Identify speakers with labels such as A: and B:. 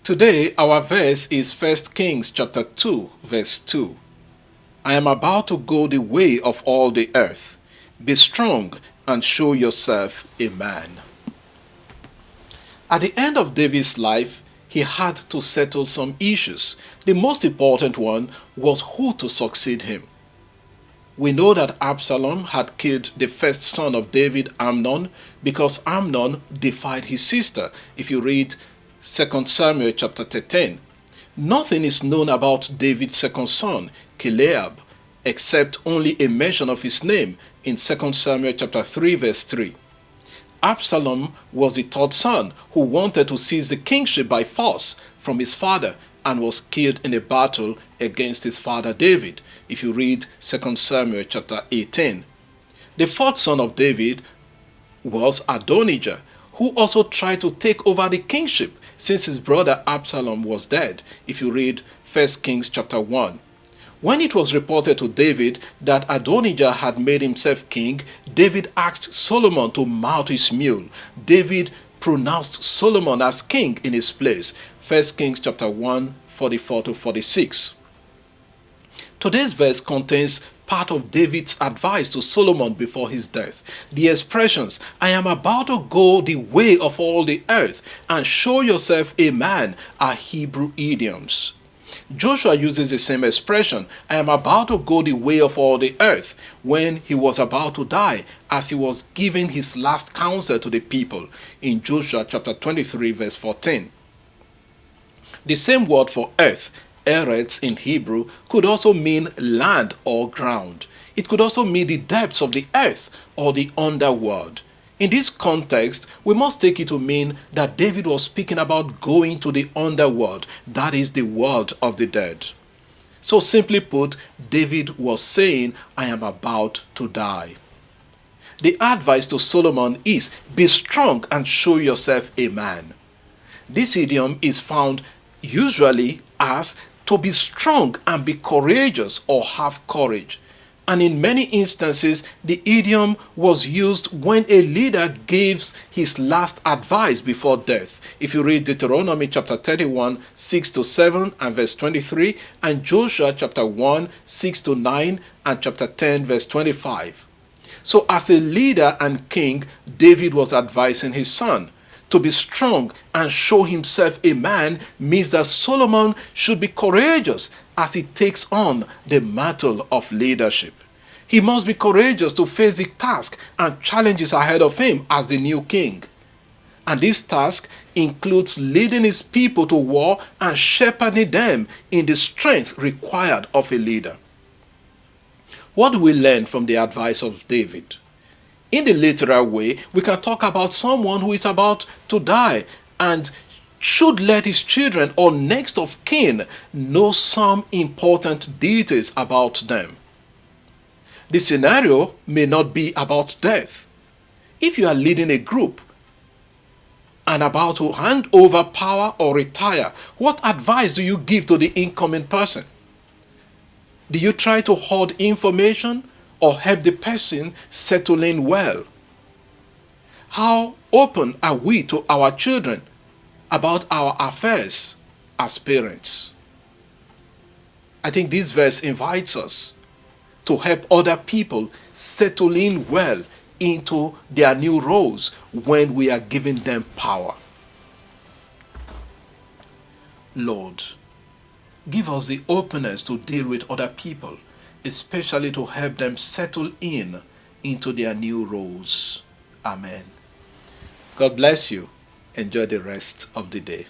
A: Today our verse is 1 Kings chapter 2 verse 2. I am about to go the way of all the earth. Be strong and show yourself a man. At the end of David's life, he had to settle some issues. The most important one was who to succeed him. We know that Absalom had killed the first son of David, Amnon, because Amnon defied his sister. If you read 2 Samuel chapter 13, nothing is known about David's second son, Kileab, except only a mention of his name in 2 Samuel chapter 3 verse 3. Absalom was the third son who wanted to seize the kingship by force from his father and was killed in a battle against his father David, if you read 2 Samuel chapter 18. The fourth son of David was Adonijah, who also tried to take over the kingship since his brother Absalom was dead, if you read 1 Kings chapter 1. When it was reported to David that Adonijah had made himself king, David asked Solomon to mount his mule. David pronounced Solomon as king in his place. 1 Kings chapter 1, 44 to 46. Today's verse contains part of David's advice to Solomon before his death. The expressions, I am about to go the way of all the earth and show yourself a man, are Hebrew idioms. Joshua uses the same expression, I am about to go the way of all the earth, when he was about to die, as he was giving his last counsel to the people in Joshua chapter 23 verse 14. The same word for earth, eretz in Hebrew, could also mean land or ground. It could also mean the depths of the earth or the underworld. In this context, we must take it to mean that David was speaking about going to the underworld, that is the world of the dead. So simply put, David was saying, I am about to die. The advice to Solomon is, be strong and show yourself a man. This idiom is found usually as to be strong and be courageous or have courage. And in many instances, the idiom was used when a leader gives his last advice before death. If you read Deuteronomy chapter 31, 6 to 7 and verse 23, and Joshua chapter 1, 6 to 9 and chapter 10 verse 25. So as a leader and king, David was advising his son. To be strong and show himself a man means that Solomon should be courageous as he takes on the mantle of leadership. He must be courageous to face the task and challenges ahead of him as the new king. And this task includes leading his people to war and shepherding them in the strength required of a leader. What do we learn from the advice of David? In the literal way, we can talk about someone who is about to die and should let his children or next of kin know some important details about them. The scenario may not be about death. If you are leading a group and about to hand over power or retire, what advice do you give to the incoming person? Do you try to hoard information or help the person settle in well? How open are we to our children about our affairs as parents? I think this verse invites us to help other people settle in well into their new roles when we are giving them power. Lord, give us the openness to deal with other people, especially to help them settle in into their new roles. Amen. God bless you. Enjoy the rest of the day.